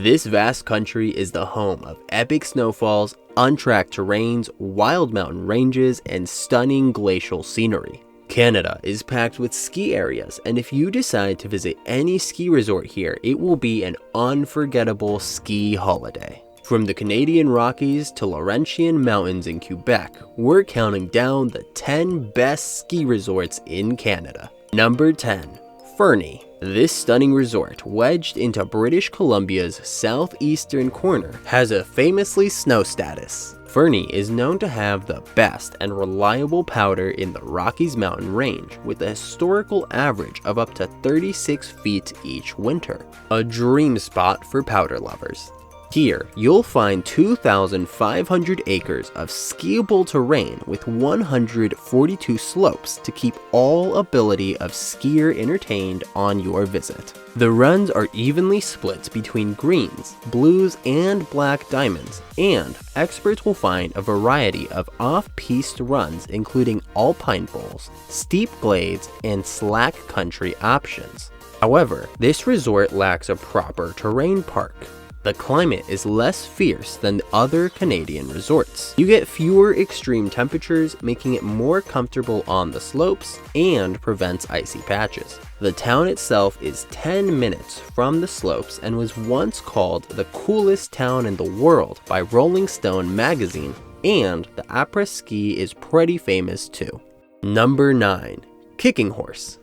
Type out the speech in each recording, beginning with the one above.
This vast country is the home of epic snowfalls, untracked terrains, wild mountain ranges, and stunning glacial scenery. Canada is packed with ski areas, and if you decide to visit any ski resort here, it will be an unforgettable ski holiday. From the Canadian Rockies to Laurentian Mountains in Quebec, we're counting down the 10 best ski resorts in Canada. Number 10. Fernie. This stunning resort, wedged into British Columbia's southeastern corner, has a famously snow status. Fernie is known to have the best and reliable powder in the Rockies mountain range, with a historical average of up to 36 feet each winter. A dream spot for powder lovers. Here, you'll find 2,500 acres of skiable terrain with 142 slopes to keep all ability of skier entertained on your visit. The runs are evenly split between greens, blues, and black diamonds, and experts will find a variety of off-piste runs including alpine bowls, steep glades, and slack country options. However, this resort lacks a proper terrain park. The climate is less fierce than other Canadian resorts. You get fewer extreme temperatures, making it more comfortable on the slopes and prevents icy patches. The town itself is 10 minutes from the slopes and was once called the coolest town in the world by Rolling Stone magazine, and the après-ski is pretty famous too. Number 9. Kicking Horse.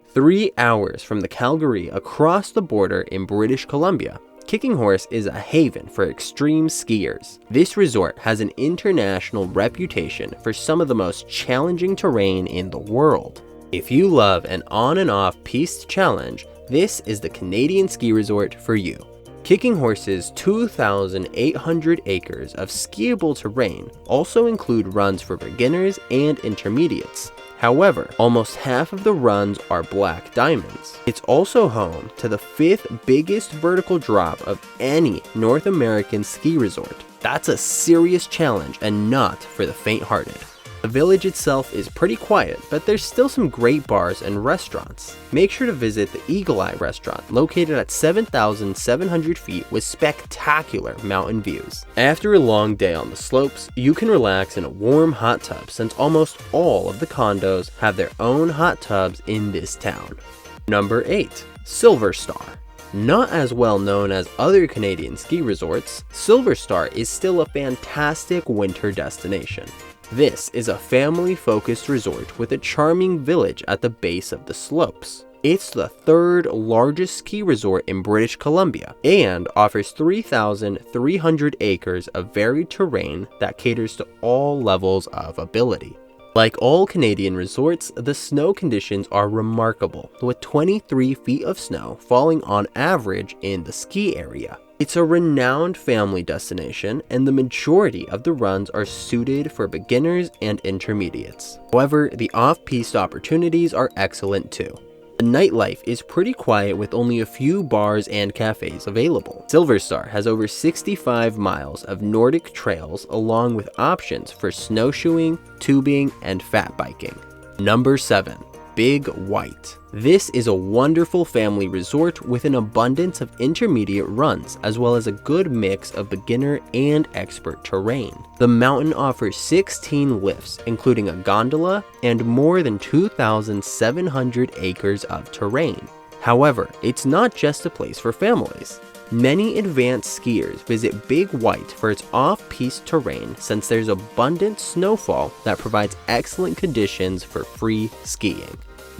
3 hours from the Calgary across the border in British Columbia, Kicking Horse is a haven for extreme skiers. This resort has an international reputation for some of the most challenging terrain in the world. If you love an on and off piste challenge, this is the Canadian ski resort for you. Kicking Horse's 2,800 acres of skiable terrain also include runs for beginners and intermediates. However, almost half of the runs are black diamonds. It's also home to the 5th biggest vertical drop of any North American ski resort. That's a serious challenge and not for the faint-hearted. The village itself is pretty quiet, but there's still some great bars and restaurants. Make sure to visit the Eagle Eye restaurant, located at 7,700 feet with spectacular mountain views. After a long day on the slopes, you can relax in a warm hot tub since almost all of the condos have their own hot tubs in this town. Number 8. Silver Star. Not as well known as other Canadian ski resorts, Silver Star is still a fantastic winter destination. This is a family-focused resort with a charming village at the base of the slopes. It's the 3rd largest ski resort in British Columbia and offers 3,300 acres of varied terrain that caters to all levels of ability. Like all Canadian resorts, the snow conditions are remarkable, with 23 feet of snow falling on average in the ski area. It's a renowned family destination, and the majority of the runs are suited for beginners and intermediates. However, the off-piste opportunities are excellent too. The nightlife is pretty quiet with only a few bars and cafes available. Silver Star has over 65 miles of Nordic trails along with options for snowshoeing, tubing, and fat biking. Number 7. Big White. This is a wonderful family resort with an abundance of intermediate runs, as well as a good mix of beginner and expert terrain. The mountain offers 16 lifts, including a gondola, and more than 2,700 acres of terrain. However, it's not just a place for families. Many advanced skiers visit Big White for its off-piste terrain since there's abundant snowfall that provides excellent conditions for free skiing.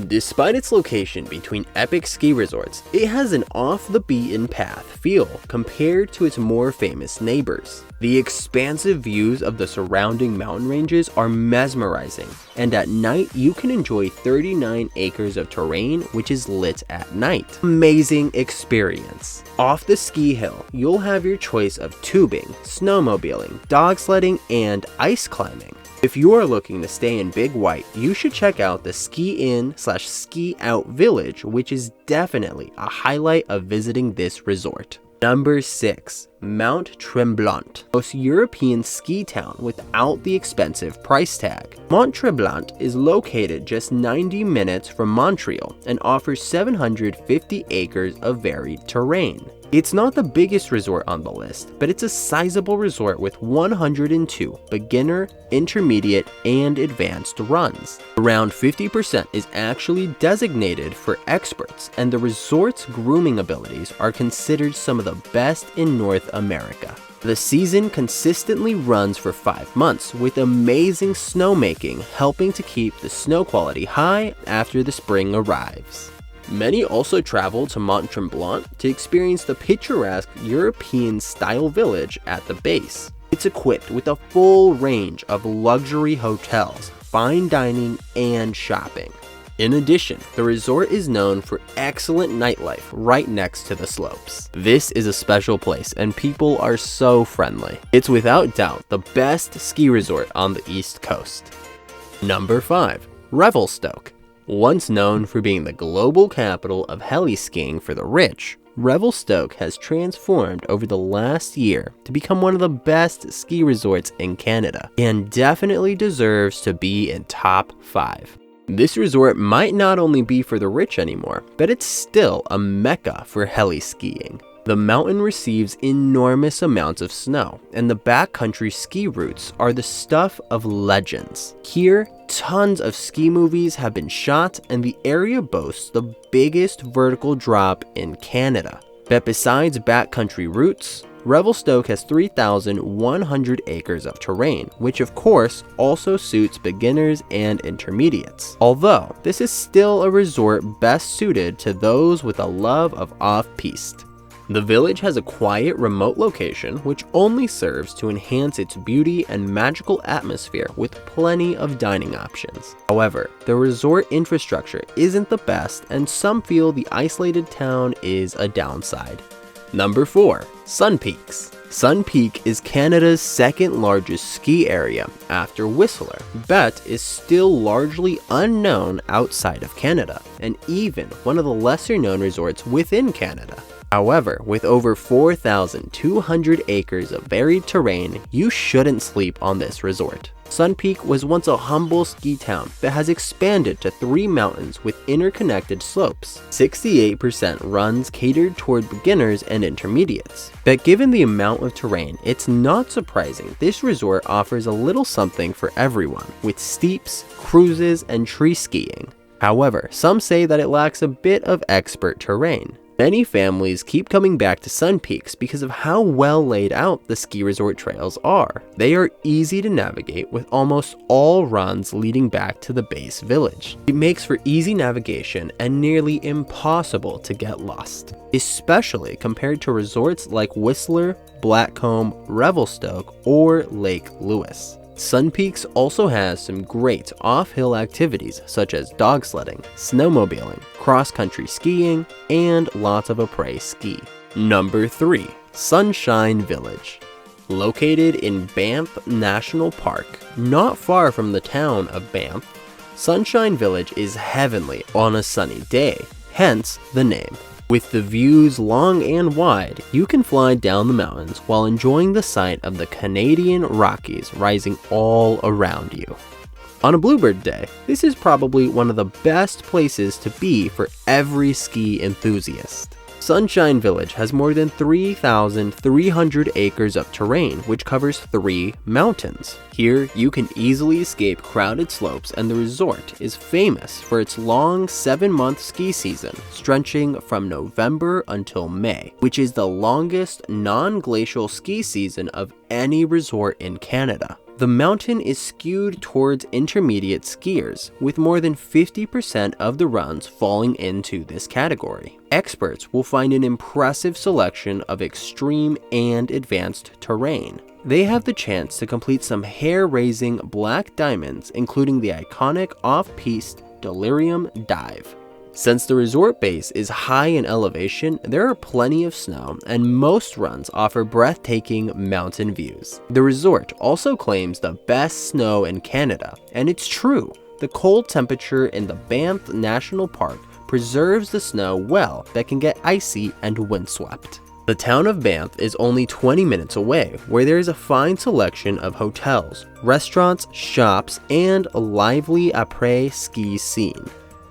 Despite its location between epic ski resorts, it has an off-the-beaten-path feel compared to its more famous neighbors. The expansive views of the surrounding mountain ranges are mesmerizing, and at night you can enjoy 39 acres of terrain which is lit at night. Amazing experience. Off the ski hill, you'll have your choice of tubing, snowmobiling, dog sledding, and ice climbing. If you are looking to stay in Big White, you should check out the Ski In/Ski Out Village, which is definitely a highlight of visiting this resort. Number 6. Mont Tremblant, the most European ski town without the expensive price tag. Mont Tremblant is located just 90 minutes from Montreal and offers 750 acres of varied terrain. It's not the biggest resort on the list, but it's a sizable resort with 102 beginner, intermediate, and advanced runs. Around 50% is actually designated for experts, and the resort's grooming abilities are considered some of the best in North America. The season consistently runs for 5 months, with amazing snowmaking helping to keep the snow quality high after the spring arrives. Many also travel to Mont Tremblant to experience the picturesque European-style village at the base. It's equipped with a full range of luxury hotels, fine dining, and shopping. In addition, the resort is known for excellent nightlife right next to the slopes. This is a special place and people are so friendly. It's without doubt the best ski resort on the East Coast. Number 5. Revelstoke. Once known for being the global capital of heli-skiing for the rich, Revelstoke has transformed over the last year to become one of the best ski resorts in Canada and definitely deserves to be in top 5. This resort might not only be for the rich anymore, but it's still a mecca for heli-skiing. The mountain receives enormous amounts of snow, and the backcountry ski routes are the stuff of legends. Here, tons of ski movies have been shot, and the area boasts the biggest vertical drop in Canada. But besides backcountry routes, Revelstoke has 3,100 acres of terrain, which of course also suits beginners and intermediates. Although, this is still a resort best suited to those with a love of off-piste. The village has a quiet, remote location which only serves to enhance its beauty and magical atmosphere with plenty of dining options. However, the resort infrastructure isn't the best and some feel the isolated town is a downside. Number 4. Sun Peaks. Sun Peak is Canada's second largest ski area after Whistler, but is still largely unknown outside of Canada, and even one of the lesser known resorts within Canada. However, with over 4,200 acres of varied terrain, you shouldn't sleep on this resort. Sun Peak was once a humble ski town that has expanded to 3 mountains with interconnected slopes. 68% runs catered toward beginners and intermediates. But given the amount of terrain, it's not surprising this resort offers a little something for everyone, with steeps, cruises, and tree skiing. However, some say that it lacks a bit of expert terrain. Many families keep coming back to Sun Peaks because of how well laid out the ski resort trails are. They are easy to navigate with almost all runs leading back to the base village. It makes for easy navigation and nearly impossible to get lost, especially compared to resorts like Whistler, Blackcomb, Revelstoke, or Lake Louise. Sun Peaks also has some great off-hill activities such as dog sledding, snowmobiling, cross-country skiing, and lots of après ski. Number 3. Sunshine Village. Located in Banff National Park, not far from the town of Banff, Sunshine Village is heavenly on a sunny day, hence the name. With the views long and wide, you can fly down the mountains while enjoying the sight of the Canadian Rockies rising all around you. On a Bluebird day, this is probably one of the best places to be for every ski enthusiast. Sunshine Village has more than 3,300 acres of terrain, which covers 3 mountains. Here, you can easily escape crowded slopes, and the resort is famous for its long 7-month ski season, stretching from November until May, which is the longest non-glacial ski season of any resort in Canada. The mountain is skewed towards intermediate skiers, with more than 50% of the runs falling into this category. Experts will find an impressive selection of extreme and advanced terrain. They have the chance to complete some hair-raising black diamonds, including the iconic off-piste Delirium Dive. Since the resort base is high in elevation, there are plenty of snow, and most runs offer breathtaking mountain views. The resort also claims the best snow in Canada, and it's true. The cold temperature in the Banff National Park preserves the snow well that can get icy and windswept. The town of Banff is only 20 minutes away, where there is a fine selection of hotels, restaurants, shops, and a lively après-ski scene.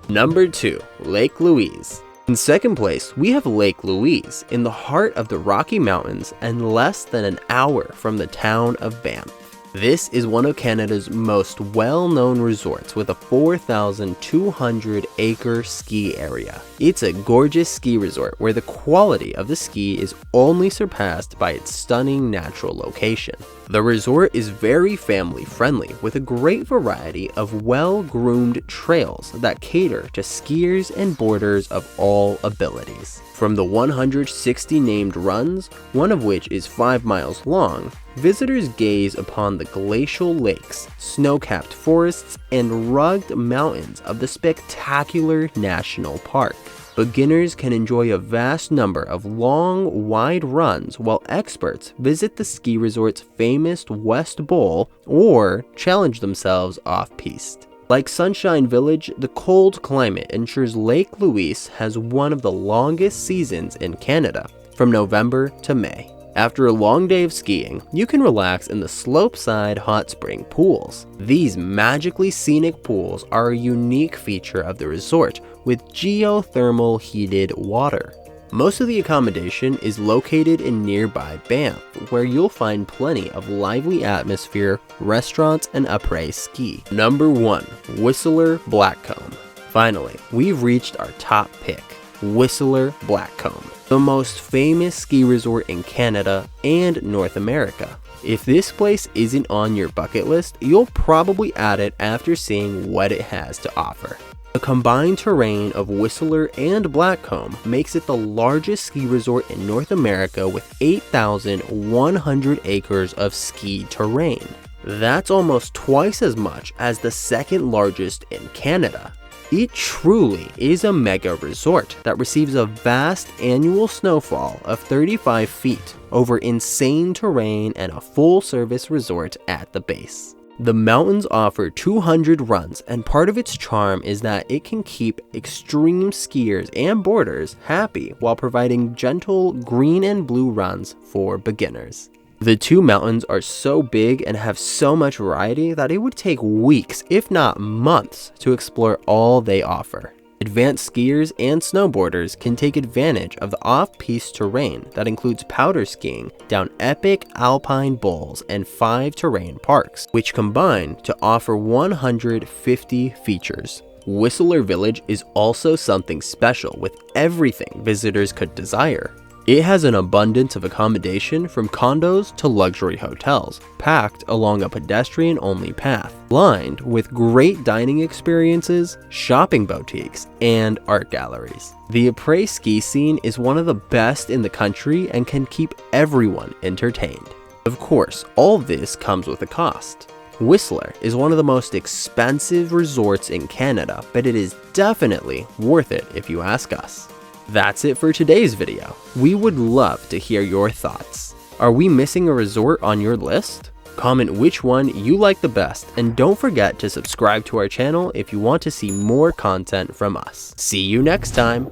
Number 2. Lake Louise. In second place, we have Lake Louise, in the heart of the Rocky Mountains and less than an hour from the town of Banff. This is one of Canada's most well-known resorts with a 4,200-acre ski area. It's a gorgeous ski resort where the quality of the ski is only surpassed by its stunning natural location. The resort is very family-friendly with a great variety of well-groomed trails that cater to skiers and boarders of all abilities. From the 160 named runs, one of which is 5 miles long, visitors gaze upon the glacial lakes, snow-capped forests, and rugged mountains of the spectacular national park. Beginners can enjoy a vast number of long, wide runs, while experts visit the ski resort's famous West Bowl or challenge themselves off-piste. Like Sunshine Village, the cold climate ensures Lake Louise has one of the longest seasons in Canada, from November to May. After a long day of skiing, you can relax in the slope-side hot spring pools. These magically scenic pools are a unique feature of the resort, with geothermal heated water. Most of the accommodation is located in nearby Banff, where you'll find plenty of lively atmosphere, restaurants, and après-ski. Number 1. Whistler Blackcomb. Finally, we've reached our top pick, Whistler Blackcomb, the most famous ski resort in Canada and North America. If this place isn't on your bucket list, you'll probably add it after seeing what it has to offer. The combined terrain of Whistler and Blackcomb makes it the largest ski resort in North America with 8,100 acres of ski terrain. That's almost twice as much as the second largest in Canada. It truly is a mega resort that receives a vast annual snowfall of 35 feet over insane terrain and a full-service resort at the base. The mountains offer 200 runs, and part of its charm is that it can keep extreme skiers and boarders happy while providing gentle green and blue runs for beginners. The two mountains are so big and have so much variety that it would take weeks, if not months, to explore all they offer. Advanced skiers and snowboarders can take advantage of the off-piste terrain that includes powder skiing down epic alpine bowls and 5 terrain parks, which combine to offer 150 features. Whistler Village is also something special with everything visitors could desire. It has an abundance of accommodation from condos to luxury hotels, packed along a pedestrian-only path, lined with great dining experiences, shopping boutiques, and art galleries. The après-ski scene is one of the best in the country and can keep everyone entertained. Of course, all this comes with a cost. Whistler is one of the most expensive resorts in Canada, but it is definitely worth it if you ask us. That's it for today's video. We would love to hear your thoughts. Are we missing a resort on your list? Comment which one you like the best, and don't forget to subscribe to our channel if you want to see more content from us. See you next time!